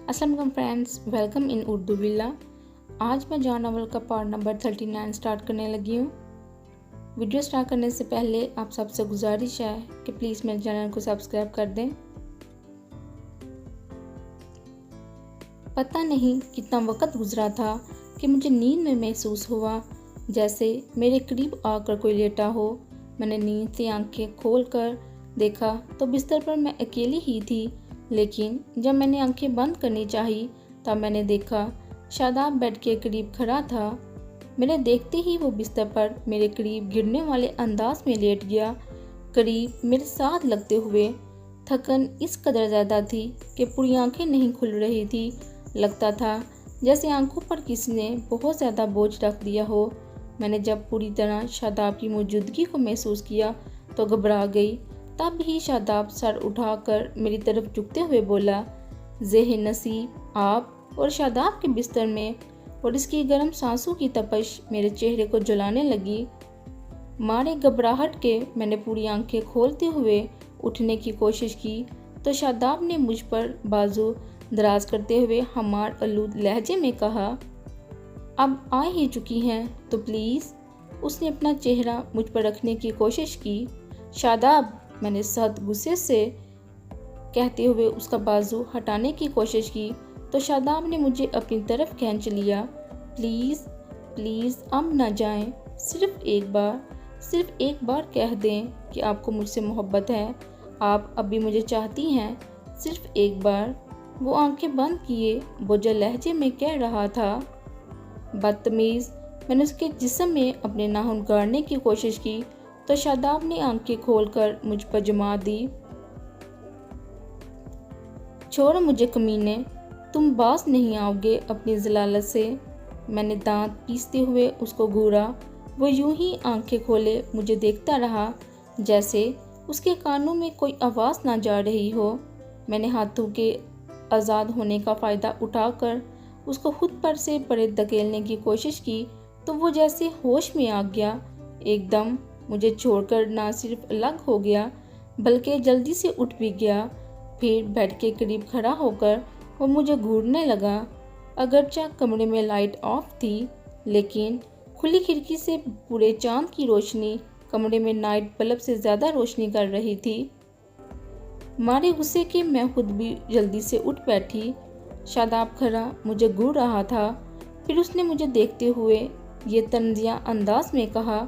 अस्सलाम वालेकुम friends, welcome in Urdu villa. आज मैं जॉन नॉवल का पार्ट नंबर 39 स्टार्ट करने लगी हूँ। वीडियो स्टार्ट करने से पहले आप सबसे गुजारिश है कि प्लीज़ मेरे चैनल को सब्सक्राइब कर दें। पता नहीं कितना वक्त गुजरा था कि मुझे नींद में महसूस हुआ जैसे मेरे करीब आकर कोई लेटा हो। मैंने नींद से आंखें खोल कर देखा तो बिस्तर पर मैं अकेली ही थी, लेकिन जब मैंने आंखें बंद करनी चाही तब मैंने देखा शादाब बेड के करीब खड़ा था। मेरे देखते ही वो बिस्तर पर मेरे करीब गिरने वाले अंदाज में लेट गया, करीब मेरे साथ लगते हुए। थकन इस कदर ज़्यादा थी कि पूरी आंखें नहीं खुल रही थी। लगता था जैसे आंखों पर किसी ने बहुत ज़्यादा बोझ रख दिया हो। मैंने जब पूरी तरह शादाब की मौजूदगी को महसूस किया तो घबरा गई। तब ही शादाब सर उठाकर मेरी तरफ झुकते हुए बोला, ज़ेह नसीब आप और शादाब के बिस्तर में, और इसकी गर्म सांसों की तपश मेरे चेहरे को जलाने लगी। मारे घबराहट के मैंने पूरी आंखें खोलते हुए उठने की कोशिश की तो शादाब ने मुझ पर बाजू दराज करते हुए हमार आलूद लहजे में कहा, अब आ ही चुकी हैं तो प्लीज़। उसने अपना चेहरा मुझ पर रखने की कोशिश की। शादाब, मैंने सख्त गुस्से से कहते हुए उसका बाजू हटाने की कोशिश की तो शादाब ने मुझे अपनी तरफ खींच लिया। प्लीज़ प्लीज़ अब ना जाएं, सिर्फ एक बार कह दें कि आपको मुझसे मोहब्बत है, आप अभी मुझे चाहती हैं, सिर्फ एक बार। वो आंखें बंद किए बोझल लहजे में कह रहा था। बदतमीज़, मैंने उसके जिस्म में अपने नाखून गाड़ने की कोशिश की तो शादाब ने आंखें खोलकर मुझ पर जमा दी। छोड़ मुझे कमीने, तुम बाज नहीं आओगे अपनी जलालत से। मैंने दांत पीसते हुए उसको घूरा। वो यूं ही आंखें खोले मुझे देखता रहा जैसे उसके कानों में कोई आवाज़ ना जा रही हो। मैंने हाथों के आज़ाद होने का फ़ायदा उठाकर उसको खुद पर से परे धकेलने की कोशिश की तो वो जैसे होश में आ गया। एकदम मुझे छोड़कर ना सिर्फ अलग हो गया बल्कि जल्दी से उठ भी गया। फिर बेड के करीब खड़ा होकर वो मुझे घूरने लगा। अगरचे कमरे में लाइट ऑफ थी, लेकिन खुली खिड़की से पूरे चांद की रोशनी कमरे में नाइट बल्ब से ज़्यादा रोशनी कर रही थी। मारे गुस्से के मैं खुद भी जल्दी से उठ बैठी। शादाब खड़ा मुझे घूर रहा था। फिर उसने मुझे देखते हुए ये तंजिया अंदाज में कहा,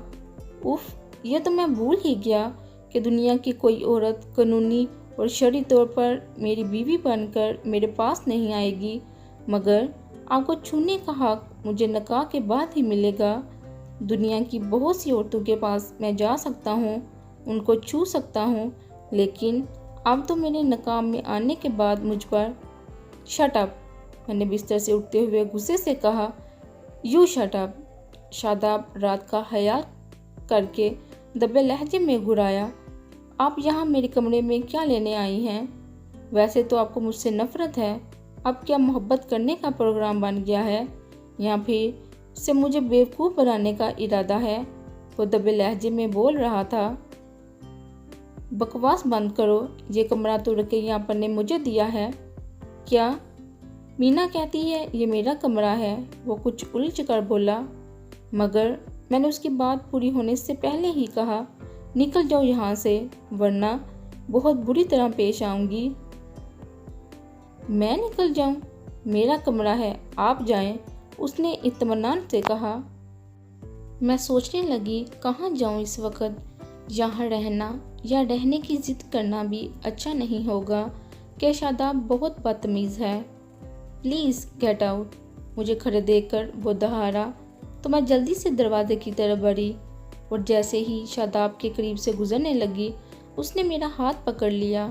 उफ़, यह तो मैं भूल ही गया कि दुनिया की कोई औरत कानूनी और शरई तौर पर मेरी बीवी बनकर मेरे पास नहीं आएगी, मगर आपको छूने का हक मुझे निकाह के बाद ही मिलेगा। दुनिया की बहुत सी औरतों के पास मैं जा सकता हूँ, उनको छू सकता हूँ, लेकिन अब तो मेरे निकाह में आने के बाद मुझ पर। शट अप, मैंने बिस्तर से उठते हुए गुस्से से कहा। यू शट अप, शादाब रात का ख्याल करके दबे लहजे में घुराया। आप यहाँ मेरे कमरे में क्या लेने आई हैं? वैसे तो आपको मुझसे नफरत है, अब क्या मोहब्बत करने का प्रोग्राम बन गया है, या फिर से मुझे बेवकूफ़ बनाने का इरादा है? वो दबे लहजे में बोल रहा था। बकवास बंद करो, ये कमरा तो रकैया अपन ने मुझे दिया है। क्या? मीना कहती है ये मेरा कमरा है, वो कुछ उलझ कर बोला, मगर मैंने उसकी बात पूरी होने से पहले ही कहा, निकल जाओ यहाँ से, वरना बहुत बुरी तरह पेश आऊँगी। मैं निकल जाऊँ? मेरा कमरा है, आप जाएं, उसने इत्मीनान से कहा। मैं सोचने लगी कहाँ जाऊँ इस वक्त। यहाँ रहना या रहने की जिद करना भी अच्छा नहीं होगा कि शादाब बहुत बदतमीज़ है। Please get out. मुझे खड़े देखकर वो दहाड़ा तो मैं जल्दी से दरवाजे की तरफ बढ़ी, और जैसे ही शादाब के करीब से गुजरने लगी उसने मेरा हाथ पकड़ लिया।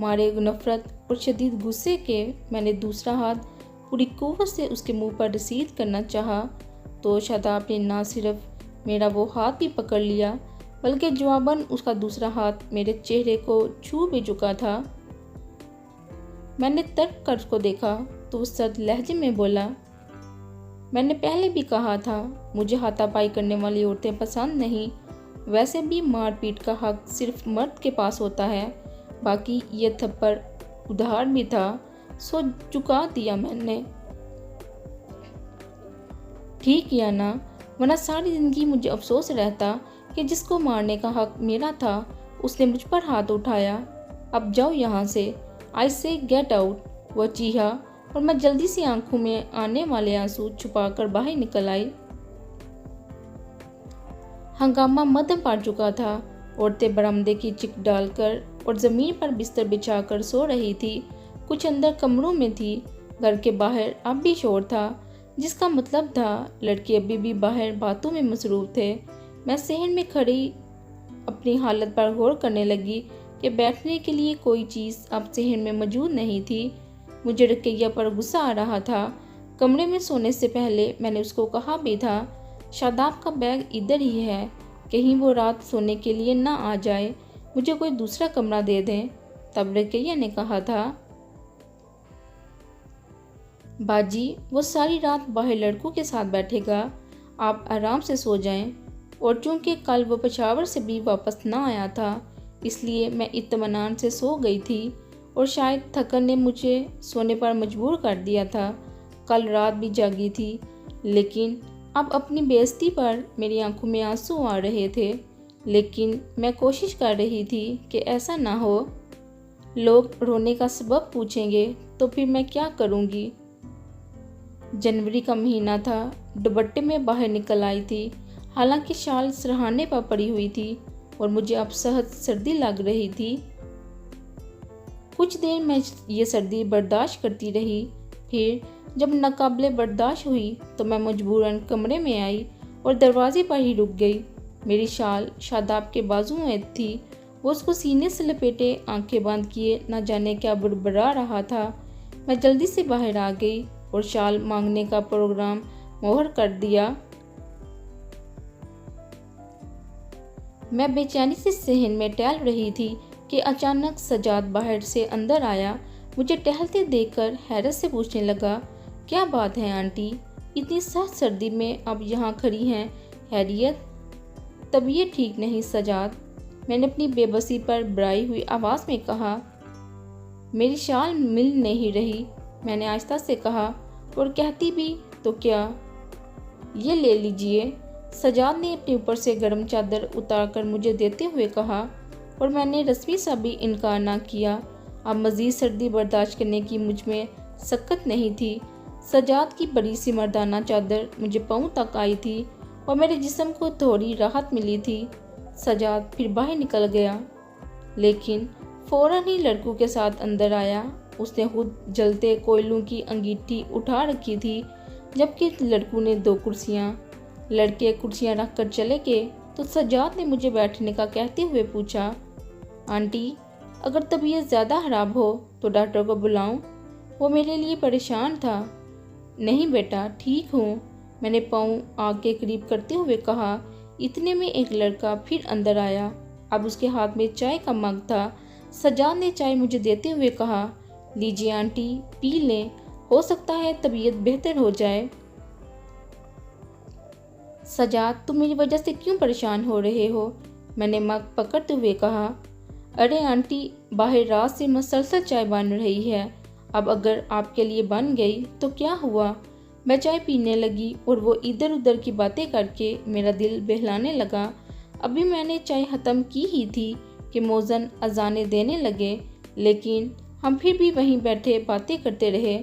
मारे नफरत और शदीद गुस्से के मैंने दूसरा हाथ पूरी कुव्वत से उसके मुंह पर रसीद करना चाहा तो शादाब ने ना सिर्फ मेरा वो हाथ भी पकड़ लिया बल्कि जवाबन उसका दूसरा हाथ मेरे चेहरे को छू भी चुका था। मैंने तर्क कर उसको देखा तो उस सख्त लहजे में बोला, मैंने पहले भी कहा था मुझे हाथापाई करने वाली औरतें पसंद नहीं। वैसे भी मारपीट का हक सिर्फ मर्द के पास होता है, बाकी ये थप्पड़ उधार भी था। सो चुका दिया मैंने। ठीक किया ना, वरना सारी ज़िंदगी मुझे अफसोस रहता कि जिसको मारने का हक मेरा था उसने मुझ पर हाथ उठाया। अब जाओ यहाँ से, आई से गेट आउट। वह चीहा और मैं जल्दी से आंखों में आने वाले आंसू छुपाकर बाहर निकल आई। हंगामा मध्यम पा चुका था। औरतें बरामदे की चिक डालकर और ज़मीन पर बिस्तर बिछाकर सो रही थी। कुछ अंदर कमरों में थी। घर के बाहर अब भी शोर था, जिसका मतलब था लड़के अभी भी बाहर बातों में मसरूफ थे। मैं सहन में खड़ी अपनी हालत पर गौर करने लगी कि बैठने के लिए कोई चीज़ अब सहन में मौजूद नहीं थी। मुझे रकैया पर गुस्सा आ रहा था। कमरे में सोने से पहले मैंने उसको कहा भी था, शादाब का बैग इधर ही है, कहीं वो रात सोने के लिए ना आ जाए, मुझे कोई दूसरा कमरा दे दें। तब रकैया ने कहा था, बाजी वो सारी रात बाहर लड़कों के साथ बैठेगा, आप आराम से सो जाएं। और चूंकि कल वो पेशावर से भी वापस ना आया था, इसलिए मैं इत्मीनान से सो गई थी और शायद थकन ने मुझे सोने पर मजबूर कर दिया था। कल रात भी जागी थी, लेकिन अब अपनी बेइज्जती पर मेरी आंखों में आंसू आ रहे थे। लेकिन मैं कोशिश कर रही थी कि ऐसा ना हो। लोग रोने का सबब पूछेंगे तो फिर मैं क्या करूँगी। जनवरी का महीना था। दुपट्टे में बाहर निकल आई थी, हालांकि शाल सरहाने पर पड़ी हुई थी और मुझे अब सहज सर्दी लग रही थी। कुछ देर मैं ये सर्दी बर्दाश्त करती रही। फिर जब नाकाबिले बर्दाश्त हुई तो मैं मजबूरन कमरे में आई और दरवाजे पर ही रुक गई। मेरी शाल शादाब के बाजू में थी। वो उसको सीने से लपेटे आंखें बंद किए न जाने क्या बुड़बड़ा रहा था। मैं जल्दी से बाहर आ गई और शाल मांगने का प्रोग्राम मोहर कर दिया। मैं बेचैनी से सहन में टहल रही थी कि अचानक सजाद बाहर से अंदर आया। मुझे टहलते देखकर हैरत से पूछने लगा, क्या बात है आंटी, इतनी सख्त सर्दी में अब यहाँ खड़ी हैं, हैरियत? तबीयत ठीक नहीं सजाद, मैंने अपनी बेबसी पर बड़ाई हुई आवाज़ में कहा। मेरी शाल मिल नहीं रही, मैंने आहिस्ता से कहा, और कहती भी तो क्या, ये ले लीजिए। सजाद ने अपने ऊपर से गर्म चादर उतारकर मुझे देते हुए कहा और मैंने रस्मी सा भी इनकार ना किया। अब मज़ीद सर्दी बर्दाश्त करने की मुझ में सकत नहीं थी। सजाद की बड़ी सी मर्दाना चादर मुझे पाँव तक आई थी और मेरे जिस्म को थोड़ी राहत मिली थी। सजाद फिर बाहर निकल गया, लेकिन फ़ौरन ही लड़कों के साथ अंदर आया। उसने खुद जलते कोयलों की अंगीठी उठा रखी थी, जबकि लड़कों ने 2 कुर्सियाँ। लड़के कुर्सियाँ रख कर चले गए तो सजाद ने मुझे बैठने का कहते हुए पूछा, आंटी अगर तबीयत ज़्यादा ख़राब हो तो डॉक्टर को बुलाऊं? वो मेरे लिए परेशान था। नहीं बेटा, ठीक हूँ, मैंने पाँव आग के करीब करते हुए कहा। इतने में एक लड़का फिर अंदर आया। अब उसके हाथ में चाय का मग था। सजाद ने चाय मुझे देते हुए कहा, लीजिए आंटी, पी लें, हो सकता है तबीयत बेहतर हो जाए। सजाद, तुम मेरी वजह से क्यों परेशान हो रहे हो? मैंने मग पकड़ते हुए कहा। अरे आंटी, बाहर रात से मुसलसल चाय बन रही है, अब अगर आपके लिए बन गई तो क्या हुआ? मैं चाय पीने लगी और वो इधर उधर की बातें करके मेरा दिल बहलाने लगा। अभी मैंने चाय ख़त्म की ही थी कि मौज़न अजाने देने लगे, लेकिन हम फिर भी वहीं बैठे बातें करते रहे।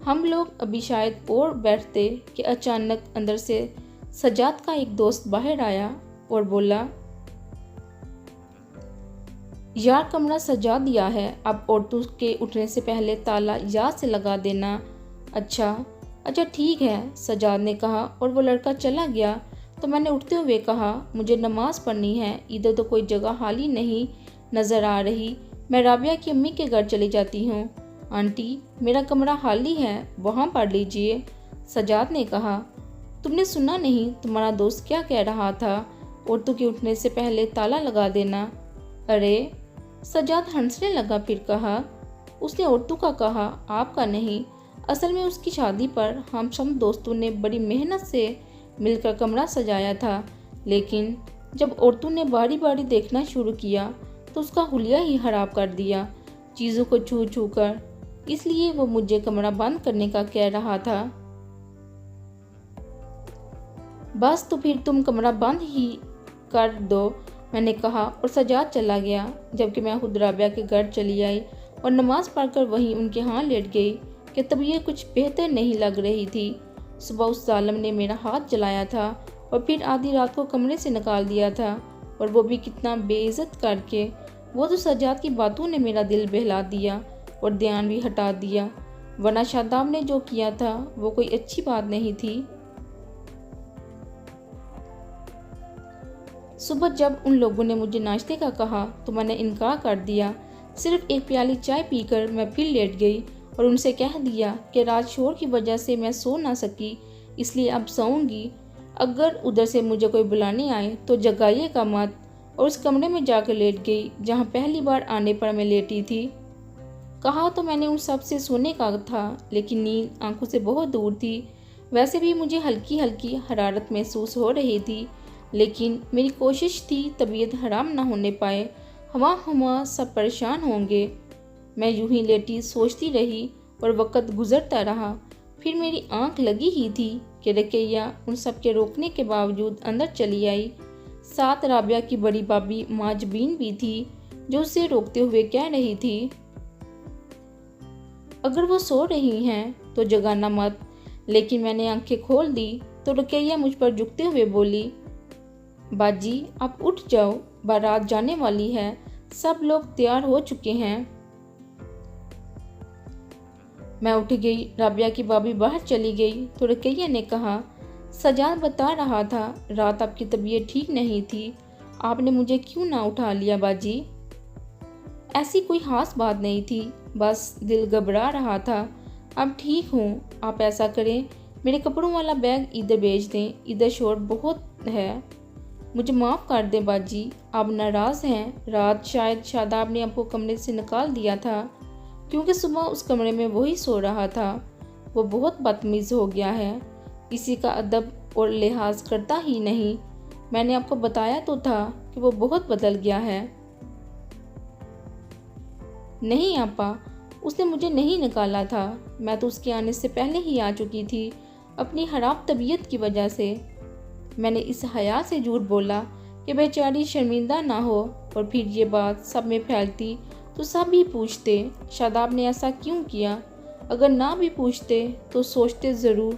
हम लोग अभी शायद और बैठते कि अचानक अंदर से सजाद का एक दोस्त बाहर आया और बोला, यार कमरा सजा दिया है, अब औरतों के उठने से पहले ताला याद से लगा देना। अच्छा ठीक है, सजाद ने कहा और वो लड़का चला गया। तो मैंने उठते हुए कहा, मुझे नमाज पढ़नी है, इधर तो कोई जगह खाली नहीं नज़र आ रही, मैं राबिया की अम्मी के घर चली जाती हूँ। आंटी मेरा कमरा खाली है, वहाँ पढ़ लीजिए, सजाद ने कहा। तुमने सुना नहीं तुम्हारा दोस्त क्या कह रहा था, औरतों के उठने से पहले ताला लगा देना? अरे, सजाद हंसने लगा, फिर कहा, उसने औरतों का कहा, आपका नहीं। असल में उसकी शादी पर हम सब दोस्तों ने बड़ी मेहनत से मिलकर कमरा सजाया था, लेकिन जब औरतों ने बारी बारी देखना शुरू किया तो उसका हुलिया ही खराब कर दिया, चीज़ों को छू छू कर। इसलिए वो मुझे कमरा बंद करने का कह रहा था। बस तो फिर तुम कमरा बंद ही कर दो, मैंने कहा और सजाद चला गया। जबकि मैं खुद राबिया के घर चली आई और नमाज पढ़कर वहीं उनके यहाँ लेट गई कि तबीयत कुछ बेहतर नहीं लग रही थी। सुबह उस जालिम ने मेरा हाथ जलाया था और फिर आधी रात को कमरे से निकाल दिया था, और वो भी कितना बेइज्जत करके। वो तो सजाद की बातों ने मेरा दिल बहला दिया और ध्यान भी हटा दिया, वरना शादाब ने जो किया था वो कोई अच्छी बात नहीं थी। सुबह जब उन लोगों ने मुझे नाश्ते का कहा तो मैंने इनकार कर दिया। सिर्फ एक प्याली चाय पीकर मैं फिर लेट गई और उनसे कह दिया कि रात शोर की वजह से मैं सो ना सकी, इसलिए अब सोऊंगी। अगर उधर से मुझे कोई बुलाने आए तो जगाइएगा मत। और उस कमरे में जाकर लेट गई जहां पहली बार आने पर मैं लेटी थी। कहा तो मैंने उन सब से सोने का था, लेकिन नींद आंखों से बहुत दूर थी। वैसे भी मुझे हल्की हल्की हरारत महसूस हो रही थी, लेकिन मेरी कोशिश थी तबीयत हराम ना होने पाए। हवा सब परेशान होंगे। मैं यूं ही लेटी सोचती रही और वक़्त गुजरता रहा। फिर मेरी आंख लगी ही थी कि रकैया उन सब के रोकने के बावजूद अंदर चली आई। साथ राबिया की बड़ी भाभी माजबीन भी थी, जो उसे रोकते हुए कह रही थी, अगर वो सो रही हैं तो जगाना मत। लेकिन मैंने आंखें खोल दी तो रकैया मुझ पर झुकते हुए बोली, बाजी आप उठ जाओ, बारात जाने वाली है, सब लोग तैयार हो चुके हैं। मैं उठ गई। राबिया की भाभी बाहर चली गई तो रकैया ने कहा, सजाद बता रहा था रात आपकी तबीयत ठीक नहीं थी, आपने मुझे क्यों ना उठा लिया बाजी। ऐसी कोई खास बात नहीं थी, बस दिल घबरा रहा था। अब ठीक हूँ। आप ऐसा करें, मेरे कपड़ों वाला बैग इधर भेज दें, इधर शोर बहुत है। मुझे माफ़ कर दें बाजी, आप नाराज़ हैं। रात शायद शादाब ने आपको कमरे से निकाल दिया था, क्योंकि सुबह उस कमरे में वही सो रहा था। वो बहुत बदतमीज़ हो गया है, किसी का अदब और लिहाज करता ही नहीं। मैंने आपको बताया तो था कि वो बहुत बदल गया है। नहीं आपा, उसने मुझे नहीं निकाला था, मैं तो उसके आने से पहले ही आ चुकी थी, अपनी खराब तबीयत की वजह से। मैंने इस हया से झूठ बोला कि बेचारी शर्मिंदा ना हो, और फिर ये बात सब में फैलती तो सब भी पूछते शादाब ने ऐसा क्यों किया। अगर ना भी पूछते तो सोचते ज़रूर।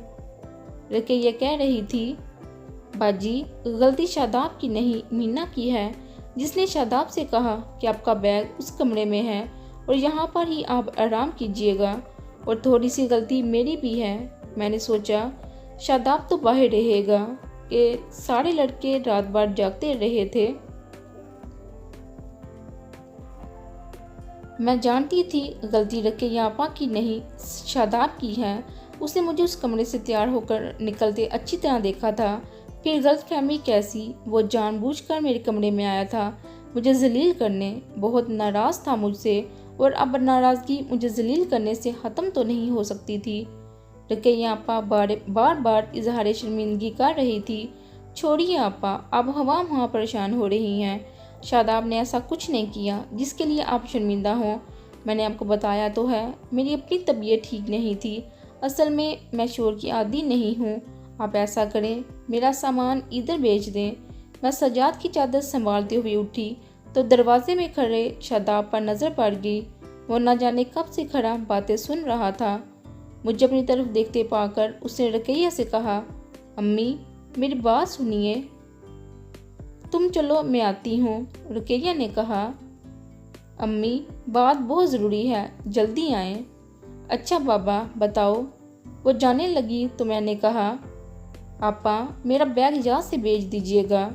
रकैया कह रही थी, बाजी गलती शादाब की नहीं, मीना की है, जिसने शादाब से कहा कि आपका बैग उस कमरे में है और यहाँ पर ही आप आराम कीजिएगा। और थोड़ी सी गलती मेरी भी है। मैंने सोचा शादाब तो बाहर रहेगा कि सारे लड़के रात भर जागते रहे थे। मैं जानती थी गलती रकैया आपा की नहीं, शादाब की है। उसने मुझे उस कमरे से तैयार होकर निकलते अच्छी तरह देखा था। फिर गलतफहमी कैसी, वो जानबूझकर मेरे कमरे में आया था मुझे जलील करने। बहुत नाराज़ था मुझसे, और अब नाराज़गी मुझे जलील करने से ख़त्म तो नहीं हो सकती थी। रकैया आपा बार बार इजहार शर्मिंदगी कर रही थी। छोड़िए आपा, अब हवा परेशान हो रही हैं। शादाब ने ऐसा कुछ नहीं किया जिसके लिए आप शर्मिंदा हों। मैंने आपको बताया तो है, मेरी अपनी तबीयत ठीक नहीं थी। असल में मैं शोर की आदी नहीं हूँ। आप ऐसा करें, मेरा सामान इधर भेज दें। मैं सजाद की चादर संभालते हुए उठी तो दरवाजे में खड़े शादाब पर नज़र पड़ गई। वो न जाने कब से खड़ा बातें सुन रहा था। मुझे अपनी तरफ देखते पाकर उसने रकैया से कहा, अम्मी मेरी बात सुनिए। तुम चलो, मैं आती हूँ। रकैया ने कहा, अम्मी बात बहुत ज़रूरी है, जल्दी आएँ। अच्छा बाबा बताओ। वो जाने लगी तो मैंने कहा, आपा मेरा बैग यहाँ से भेज दीजिएगा।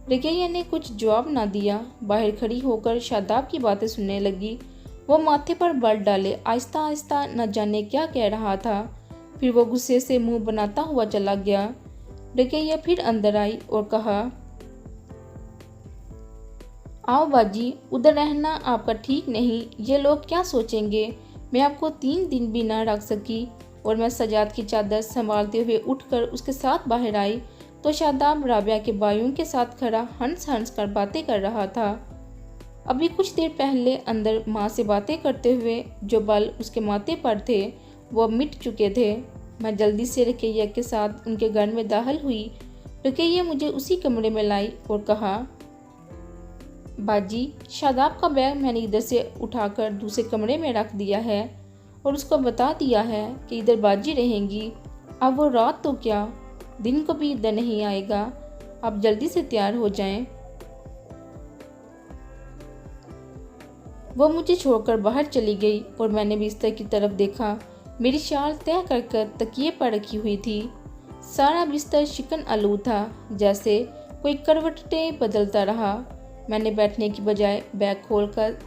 रकैया ने कुछ जवाब ना दिया। बाहर खड़ी होकर शादाब की बातें सुनने लगी। वो माथे पर बल डाले आहिस्ता आहिस्ता न जाने क्या कह रहा था। फिर वो गुस्से से मुंह बनाता हुआ चला गया। रकैया फिर अंदर आई और कहा, आओ बाजी, उधर रहना आपका ठीक नहीं, ये लोग क्या सोचेंगे। मैं आपको 3 दिन भी ना रख सकी। और मैं सजाद की चादर संभालते हुए उठकर उसके साथ बाहर आई तो शादाब राबिया के भाइयों के साथ खड़ा हंस हंस कर बातें कर रहा था। अभी कुछ देर पहले अंदर माँ से बातें करते हुए जो बाल उसके माथे पर थे वो अब मिट चुके थे। मैं जल्दी से रुकैया के साथ उनके घर में दाखिल हुई। रुकैया मुझे उसी कमरे में लाई और कहा, बाजी, शादाब का बैग मैंने इधर से उठाकर दूसरे कमरे में रख दिया है और उसको बता दिया है कि इधर बाजी रहेंगी। अब वो रात तो क्या दिन को भी इधर नहीं आएगा। आप जल्दी से तैयार हो जाएं। वो मुझे छोड़कर बाहर चली गई और मैंने बिस्तर की तरफ देखा। मेरी शाल तय कर तकिए पर रखी हुई थी। सारा बिस्तर चिकन आलू था, जैसे कोई करवटें बदलता रहा। मैंने बैठने की बजाय बैग खोलकर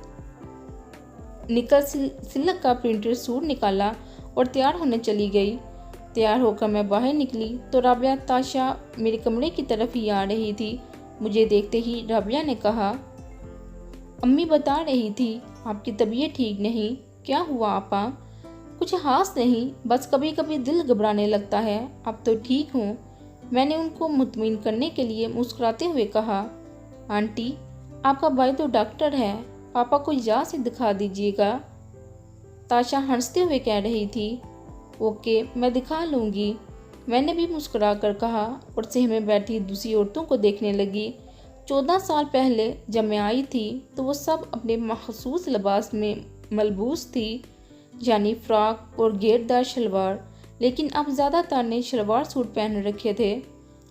निकल सिल्क का प्रिंटेड सूट निकाला और तैयार होने चली गई। तैयार होकर मैं बाहर निकली तो राबिया ताशा मेरे कमरे की तरफ ही आ रही थी। मुझे देखते ही राबिया ने कहा, अम्मी बता रही थी आपकी तबीयत ठीक नहीं। क्या हुआ आपा? कुछ खास नहीं, बस कभी कभी दिल घबराने लगता है। अब तो ठीक हूँ। मैंने उनको मुतमिन करने के लिए मुस्कुराते हुए कहा, आंटी आपका भाई तो डॉक्टर है, पापा को जा से दिखा दीजिएगा। ताशा हंसते हुए कह रही थी, ओके मैं दिखा लूँगी। मैंने भी मुस्कुरा कर कहा और सहमे बैठी दूसरी औरतों को देखने लगी। 14 साल पहले जब मैं आई थी तो वो सब अपने मखसूस लिबास में मलबूस थी, यानी फ्रॉक और घेरदार शलवार, लेकिन अब ज़्यादातर ने शलवार सूट पहन रखे थे।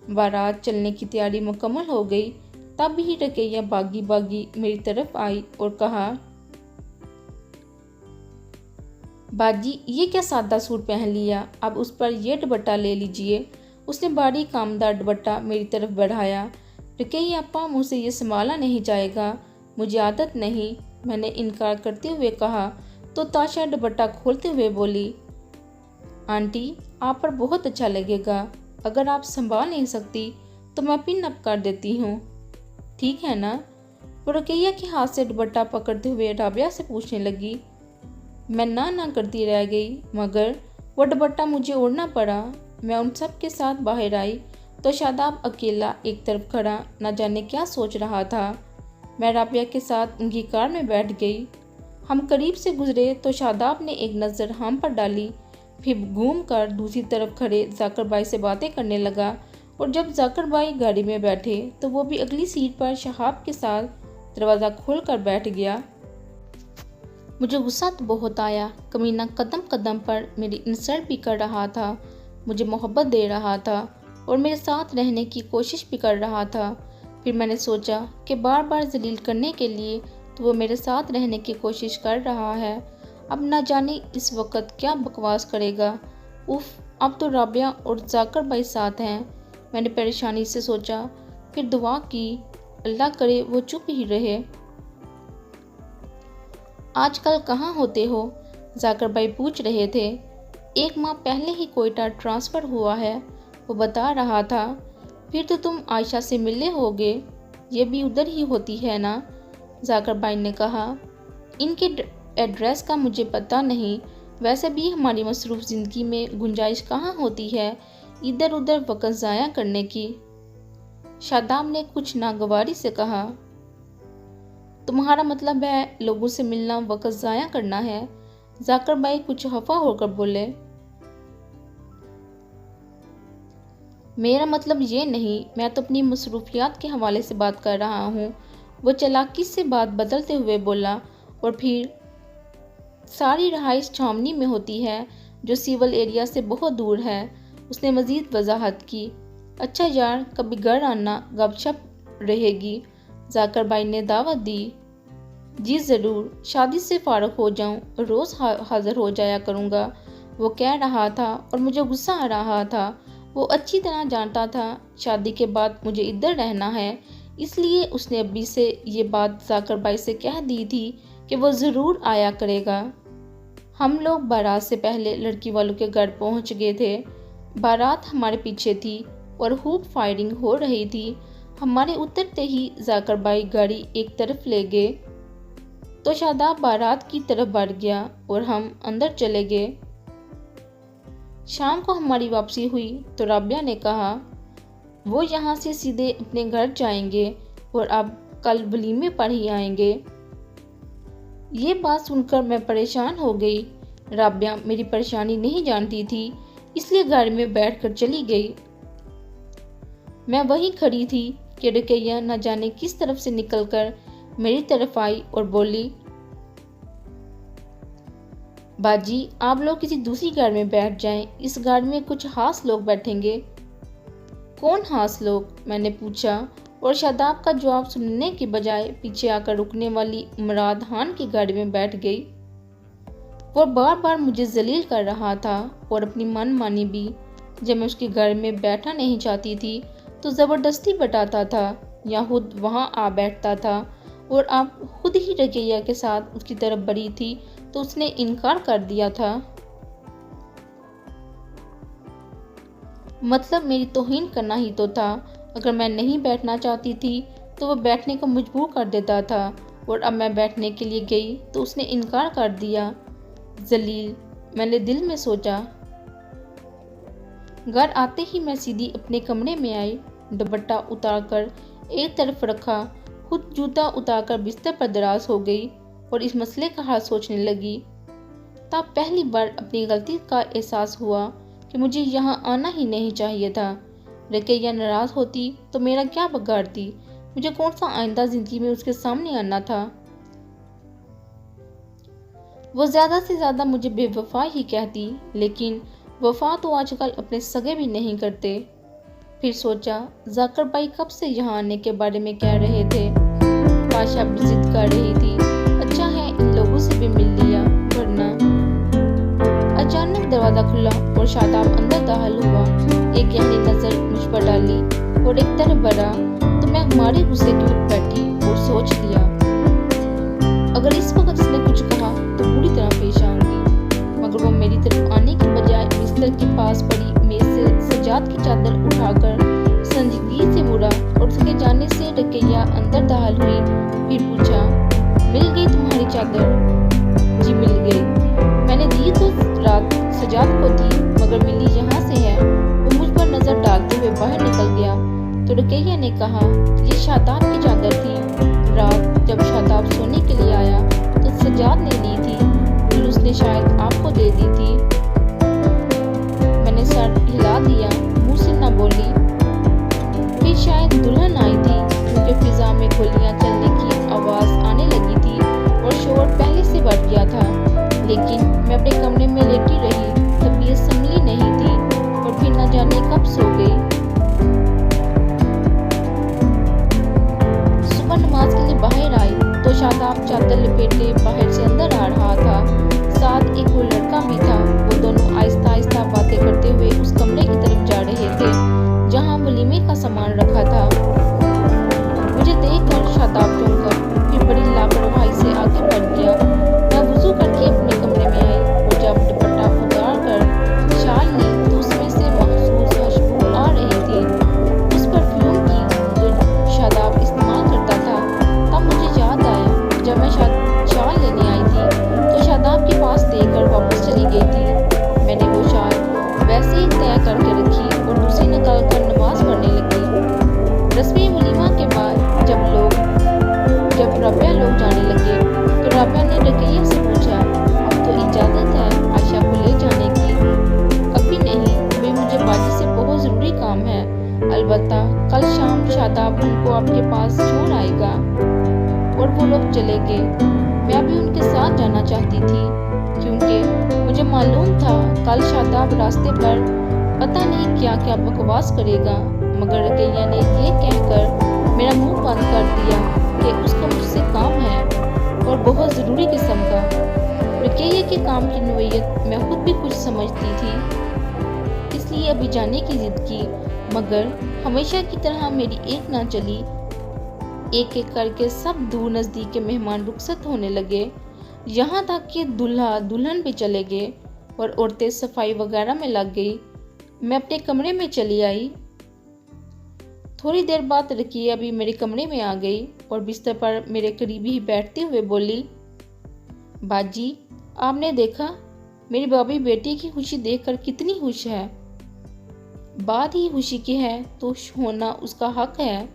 बारात चलने की तैयारी मुकम्मल हो गई तब ही रुकैया बागी बागी मेरी तरफ आई और कहा, बाजी ये क्या सादा सूट पहन लिया, अब उस पर यह दुपट्टा ले लीजिए। उसने बारीक कामदार दुपट्टा मेरी तरफ बढ़ाया। रुकैया अपा मुझसे ये संभाला नहीं जाएगा, मुझे आदत नहीं, मैंने इनकार करते हुए कहा तो ताशा दुपट्टा खोलते हुए बोली, आंटी आप पर बहुत अच्छा लगेगा, अगर आप संभाल नहीं सकती तो मैं पिन अप कर देती हूँ, ठीक है ना? वो रुकैया के हाथ से दुपट्टा पकड़ते हुए राबिया से पूछने लगी। मैं ना करती रह गई, मगर वो दुपट्टा मुझे ओढ़ना पड़ा। मैं उन सब के साथ बाहर आई तो शादाब अकेला एक तरफ खड़ा न जाने क्या सोच रहा था। मैं राबिया के साथ उनकी कार में बैठ गई। हम करीब से गुजरे तो शादाब ने एक नज़र हम पर डाली, फिर घूम कर दूसरी तरफ खड़े जाकर भाई से बातें करने लगा और जब जाकर भाई गाड़ी में बैठे तो वो भी अगली सीट पर शहाब के साथ दरवाज़ा खोलकर बैठ गया। मुझे गुस्सा तो बहुत आया। कमीना कदम कदम पर मेरी इंसल्ट भी कर रहा था, मुझे मोहब्बत दे रहा था और मेरे साथ रहने की कोशिश भी कर रहा था। फिर मैंने सोचा कि बार बार जलील करने के लिए तो वो मेरे साथ रहने की कोशिश कर रहा है, अब ना जाने इस वक्त क्या बकवास करेगा। उफ, अब तो राबिया और जाकर भाई साथ हैं। मैंने परेशानी से सोचा, फिर दुआ की, अल्लाह करे वो चुप ही रहे। आजकल कहाँ होते हो? जाकर भाई पूछ रहे थे। 1 माह पहले ही कोयटा ट्रांसफ़र हुआ है, वो बता रहा था। फिर तो तुम आयशा से मिले होगे, ये भी उधर ही होती है ना? जाकर भाई ने कहा। इनके एड्रेस का मुझे पता नहीं, वैसे भी हमारी मसरूफ़ ज़िंदगी में गुंजाइश कहाँ होती है इधर उधर वक्त ज़ाया करने की। शादाब ने कुछ नागवारी से कहा, तुम्हारा मतलब है लोगों से मिलना वक्त ज़ाया करना है? जाकर भाई कुछ खफा होकर बोले, मेरा मतलब ये नहीं, मैं तो अपनी मसरूफियात के हवाले से बात कर रहा हूँ। वो चालाकी से बात बदलते हुए बोला, और फिर सारी रहाइश छावनी में होती है जो सिविल एरिया से बहुत दूर है। उसने मज़ीद वजाहत की। अच्छा यार, कभी घर आना, गपशप रहेगी। जाकर भाई ने दावत दी। जी ज़रूर, शादी से फ़ारुग हो जाऊं, रोज़ हाज़िर हो जाया करूँगा, वो कह रहा था और मुझे गुस्सा आ रहा था। वो अच्छी तरह जानता था शादी के बाद मुझे इधर रहना है, इसलिए उसने अब्बी से ये बात जाकर भाई से कह दी थी कि वो ज़रूर आया करेगा। हम लोग बारात से पहले लड़की वालों के घर पहुंच गए थे। बारात हमारे पीछे थी और खूब फायरिंग हो रही थी। हमारे उतरते ही जाकर भाई गाड़ी एक तरफ ले गए तो शादाब बारात की तरफ बढ़ गया और हम अंदर चले गए। शाम को हमारी वापसी हुई तो राबिया ने कहा, वो यहाँ से सीधे अपने घर जाएंगे और अब कल वलीमे पर ही आएंगे। ये बात सुनकर मैं परेशान हो गई। राबिया मेरी परेशानी नहीं जानती थी, इसलिए गाड़ी में बैठकर चली गई। मैं वहीं खड़ी थी कि रुकैया न जाने किस तरफ से निकलकर मेरी तरफ आई और बोली, बाजी आप लोग किसी दूसरी गाड़ी में बैठ जाएं, इस गाड़ी में कुछ खास लोग बैठेंगे। कौन खास लोग? मैंने पूछा और शादाब का जवाब सुनने के बजाय पीछे आकर रुकने वाली मुराद खान की गाड़ी में बैठ गई। वो बार बार मुझे जलील कर रहा था और अपनी मनमानी भी। जब मैं उसकी गाड़ी में बैठना नहीं चाहती थी तो ज़बरदस्ती बैठाता था या खुद वहाँ आ बैठता था, और आप खुद ही रुकैया के साथ उसकी तरफ बढ़ी थी तो उसने इनकार कर दिया था। मतलब मेरी तौहीन करना ही तो था। अगर मैं नहीं बैठना चाहती थी तो वह बैठने को मजबूर कर देता था, और अब मैं बैठने के लिए गई तो उसने इनकार कर दिया। जलील, मैंने दिल में सोचा। घर आते ही मैं सीधी अपने कमरे में आई। दुपट्टा उतारकर एक तरफ रखा, खुद जूता उतारकर बिस्तर पर दराज हो गई और इस मसले का हाल सोचने लगी। तब पहली बार अपनी गलती का एहसास हुआ कि मुझे यहाँ आना ही नहीं चाहिए था। रुकैया नाराज़ होती तो मेरा क्या बिगाड़ती? मुझे कौन सा आइंदा जिंदगी में उसके सामने आना था? वो ज़्यादा से ज़्यादा मुझे बेवफा ही कहती, लेकिन वफा तो आजकल अपने सगे भी नहीं करते। फिर सोचा, जाकर भाई कब से यहाँ आने के बारे में कह रहे थे। काशा भी जिद कर रही थी। अच्छा है इन लोगों से भी मिल लिया, वरना। अचानक दरवाजा खुला और शादाब अंदर दाखिल हुआ। एक गहरी नजर मुझ पर डाली और एक तरफ बढ़ा तो मैं हमारे गुस्से की उठ बैठी और सोच लिया, अगर इस वक्त इसने कुछ कहा तो बुरी तरह पेश आऊंगी। मगर वो मेरी तरफ आने के बजाय बिस्तर के पास पड़ी मेज से सजाद की चादर उठाकर संजीदगी से मुड़ा और उसके जाने से रुकैया अंदर दाखिल हुई। फिर पूछा, मिल गई तुम्हारी चादर? जी मिल गई। मैंने दी तो रात सजाद को थी, मगर मिली यहाँ से है। वो मुझ पर नजर डालते हुए बाहर निकल गया तो रुकैया ने कहा, ये शादाब की चादर थी। रात जब शादाब सोने के लिए आया तो सजाद ने दी थी, फिर उसने शायद आपको दे दी थी। मैंने सर हिला दिया, मुंह से न बोली। फिर शायद दुल्हन आई थी, क्योंकि फिजा में गोलियां चलने की आवाज आने लगी थी और शोर पहले से बढ़ गया था। लेकिन मैं अपने कमरे में लेटी रही, तबीयत संभली नहीं थी और फिर न जाने कब सो गई। सुबह नमाज के लिए बाहर आई तो शादाब चादर लपेटे बाहर से अंदर आ रहा था। साथ एक वो लड़का भी था। वो दोनों आहिस्ता आहिस्ता बातें करते हुए उस कमरे की तरफ जा रहे थे जहां वलीमे का सामान रखा था। मुझे देखकर शादाब चौंका, फिर बड़ी लापरवाही से आगे बढ़ गया। मैं वुजू करके अपने कमरे में आई और जब दुपट्टा उतार कर शाल ली तो उसमें से मखसूस खुशबू आ रही थी, उस परफ्यूम की जो शादाब इस्तेमाल करता था। तब मुझे याद आया, जब मैं शाल लेने आई थी तो शादाब के पास देकर वापस चली गई थी। मैंने वो शाल वैसे ही तय करके रखी और दूसरी निकाल कर नमाज पढ़ने लगी। रस्मी वलीमा के बाद जब राबिया लोग जाने लगे तो राबिया ने रुकैया से पूछा, अब तो इजाज़त है आयशा को ले जाने की? अभी नहीं, अभी मुझे बाजी से बहुत ज़रूरी काम है। अलबत्ता कल शाम शादाब उनको आपके पास छोड़ आएगा। और वो लोग चले गए। मैं भी उनके साथ जाना चाहती थी, क्योंकि मुझे मालूम था कल शादाब रास्ते पर पता नहीं क्या क्या बकवास करेगा। मगर रुकैया ने ये कहकर मेरा मुंह बंद कर दिया कि उसका मुझसे काम है और बहुत ज़रूरी किस्म का। रुकैया के काम की नोयत मैं खुद भी कुछ समझती थी, इसलिए अभी जाने की जिद की। मगर हमेशा की तरह मेरी एक ना चली। एक एक करके सब दूर नज़दीक के मेहमान रुखसत होने लगे, यहाँ तक कि दूल्हा दुल्हन भी चले गए और औरतें सफाई वगैरह में लग गई। मैं अपने कमरे में चली आई। थोड़ी देर बाद रुकैया भी मेरे कमरे में आ गई और बिस्तर पर मेरे करीब ही बैठते हुए बोली, बाजी आपने देखा मेरी भाभी बेटी की खुशी देखकर कितनी खुश है। बात ही खुशी की है तो होना उसका हक है।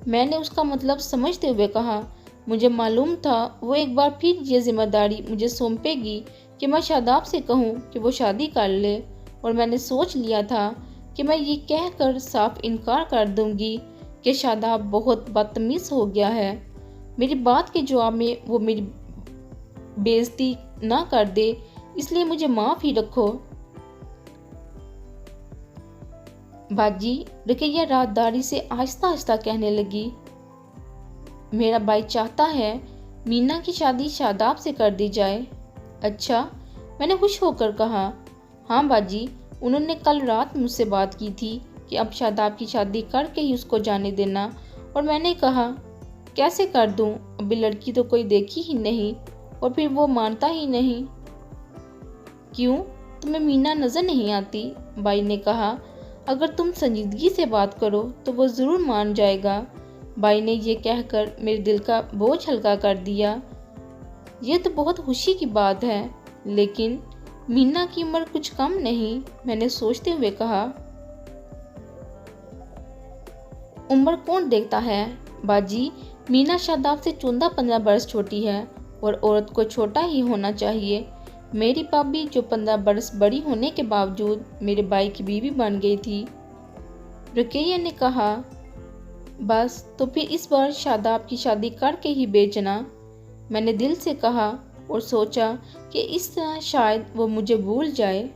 मैंने उसका मतलब समझते हुए कहा, मुझे मालूम था वो एक बार फिर ये जिम्मेदारी मुझे सौंपेगी कि मैं शादाब से कहूँ कि वो शादी कर ले, और मैंने सोच लिया था कि मैं ये कहकर साफ इनकार कर दूंगी कि शादाब बहुत बदतमीज़ हो गया है। मेरी बात के जवाब में वो मेरी बेइज्जती ना कर दे, इसलिए मुझे माफ़ ही रखो। बाजी, रुकैया राहदारी से आहिस्ता आहिस्ता कहने लगी, मेरा भाई चाहता है मीना की शादी शादाब से कर दी जाए। अच्छा, मैंने खुश होकर कहा। हाँ बाजी, उन्होंने कल रात मुझसे बात की थी कि अब शादाब की शादी करके ही उसको जाने देना, और मैंने कहा कैसे कर दूं, अभी लड़की तो कोई देखी ही नहीं, और फिर वो मानता ही नहीं। क्यों, तुम्हें मीना नज़र नहीं आती? भाई ने कहा, अगर तुम संजीदगी से बात करो तो वो ज़रूर मान जाएगा। भाई ने ये कहकर मेरे दिल का बोझ हल्का कर दिया। ये तो बहुत खुशी की बात है, लेकिन मीना की उम्र कुछ कम नहीं, मैंने सोचते हुए कहा। उम्र कौन देखता है बाजी, मीना शादाब से 14-15 बरस छोटी है, और औरत को छोटा ही होना चाहिए। मेरी भाभी जो 15 बरस बड़ी होने के बावजूद मेरे भाई की बीवी बन गई थी। रुकैया ने कहा, बस तो फिर इस बार शादाब की शादी करके ही बेचना। मैंने दिल से कहा और सोचा कि इस तरह शायद वो मुझे भूल जाए।